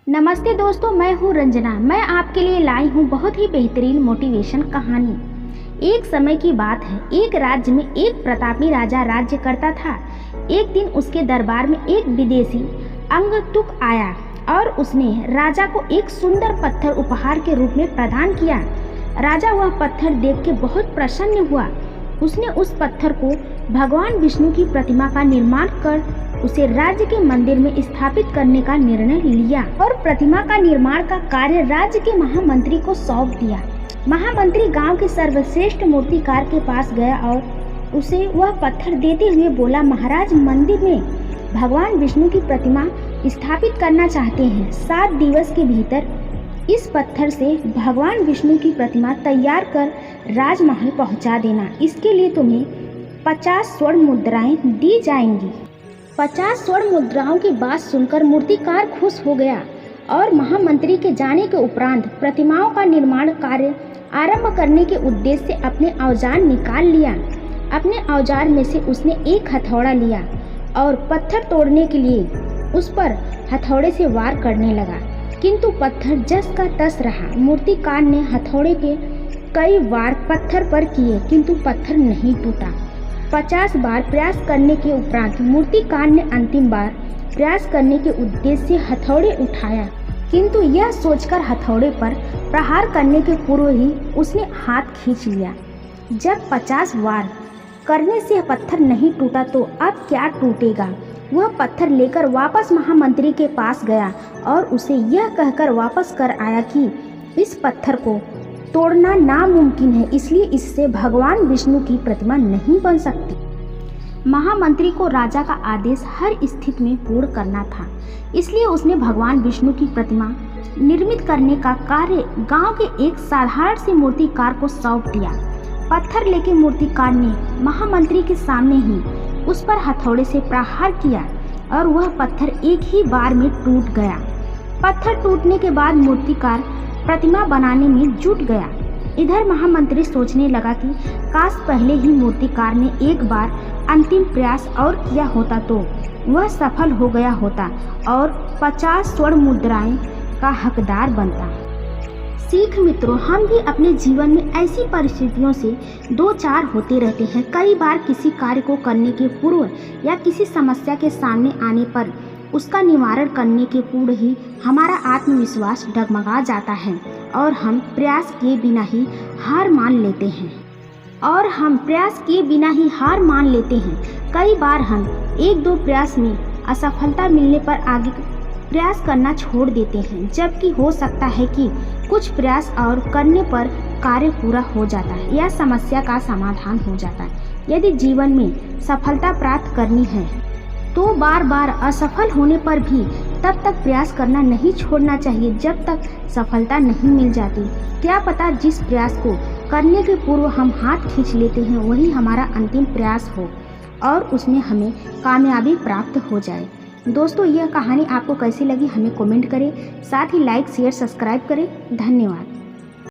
नमस्ते दोस्तों, मैं हूँ रंजना। मैं आपके लिए लाई हूँ बहुत ही बेहतरीन मोटिवेशन कहानी। एक समय की बात है, एक राज्य में एक प्रतापी राजा राज्य करता था। एक दिन उसके दरबार में एक विदेशी अंगतुक आया और उसने राजा को एक सुंदर पत्थर उपहार के रूप में प्रदान किया। राजा वह पत्थर देख के बहुत प्रसन्न हुआ। उसने उस पत्थर को भगवान विष्णु की प्रतिमा का निर्माण कर उसे राज्य के मंदिर में स्थापित करने का निर्णय लिया और प्रतिमा का निर्माण का कार्य राज्य के महामंत्री को सौंप दिया। महामंत्री गांव के सर्वश्रेष्ठ मूर्तिकार के पास गया और उसे वह पत्थर देते हुए बोला, महाराज, मंदिर में भगवान विष्णु की प्रतिमा स्थापित करना चाहते हैं। 7 दिवस के भीतर इस पत्थर से भगवान विष्णु की प्रतिमा तैयार कर राजमहल पहुंचा देना। इसके लिए तुम्हें 50 स्वर्ण मुद्राएं दी जाएंगी। 50 स्वर्ण मुद्राओं की बात सुनकर मूर्तिकार खुश हो गया और महामंत्री के जाने के उपरांत प्रतिमाओं का निर्माण कार्य आरंभ करने के उद्देश्य से अपने औजार निकाल लिया। अपने औजार में से उसने एक हथौड़ा लिया और पत्थर तोड़ने के लिए उस पर हथौड़े से वार करने लगा, किंतु पत्थर जस का तस रहा। मूर्तिकार ने हथौड़े के कई वार पत्थर पर किए, किंतु पत्थर नहीं टूटा। 50 बार प्रयास करने के उपरांत मूर्तिकार ने अंतिम बार प्रयास करने के उद्देश्य से हथौड़े उठाया, किंतु यह सोचकर हथौड़े पर प्रहार करने के पूर्व ही उसने हाथ खींच लिया। जब 50 वार करने से पत्थर नहीं टूटा तो अब क्या टूटेगा। वह पत्थर लेकर वापस महामंत्री के पास गया और उसे यह कहकर वापस कर आया कि इस पत्थर को तोड़ना नामुमकिन है, इसलिए इससे भगवान विष्णु की प्रतिमा नहीं बन सकती। महामंत्री को राजा का आदेश हर स्थिति में पूर्ण करना था, इसलिए उसने भगवान विष्णु की प्रतिमा निर्मित करने का कार्य गांव के एक साधारण से मूर्तिकार को सौंप दिया। पत्थर लेके मूर्तिकार ने महामंत्री के सामने ही उस पर हथौड़े से प्रहार किया और वह पत्थर एक ही बार में टूट गया। पत्थर टूटने के बाद मूर्तिकार प्रतिमा बनाने में जुट गया। इधर महामंत्री सोचने लगा कि काश पहले ही मूर्तिकार ने एक बार अंतिम प्रयास और किया होता तो वह सफल हो गया होता और 50 स्वर्ण मुद्राएं का हकदार बनता। सीख मित्रों, हम भी अपने जीवन में ऐसी परिस्थितियों से दो चार होते रहते हैं। कई बार किसी कार्य को करने के पूर्व या किसी समस्या के सामने आने पर उसका निवारण करने के पूर्व ही हमारा आत्मविश्वास डगमगा जाता है और हम प्रयास किए बिना ही हार मान लेते हैं। कई बार हम 1-2 प्रयास में असफलता मिलने पर आगे प्रयास करना छोड़ देते हैं, जबकि हो सकता है कि कुछ प्रयास और करने पर कार्य पूरा हो जाता है या समस्या का समाधान हो जाता है। यदि जीवन में सफलता प्राप्त करनी है तो बार बार असफल होने पर भी तब तक प्रयास करना नहीं छोड़ना चाहिए जब तक सफलता नहीं मिल जाती। क्या पता जिस प्रयास को करने के पूर्व हम हाथ खींच लेते हैं वही हमारा अंतिम प्रयास हो और उसमें हमें कामयाबी प्राप्त हो जाए। दोस्तों, यह कहानी आपको कैसी लगी हमें कमेंट करें, साथ ही लाइक शेयर सब्सक्राइब करें। धन्यवाद।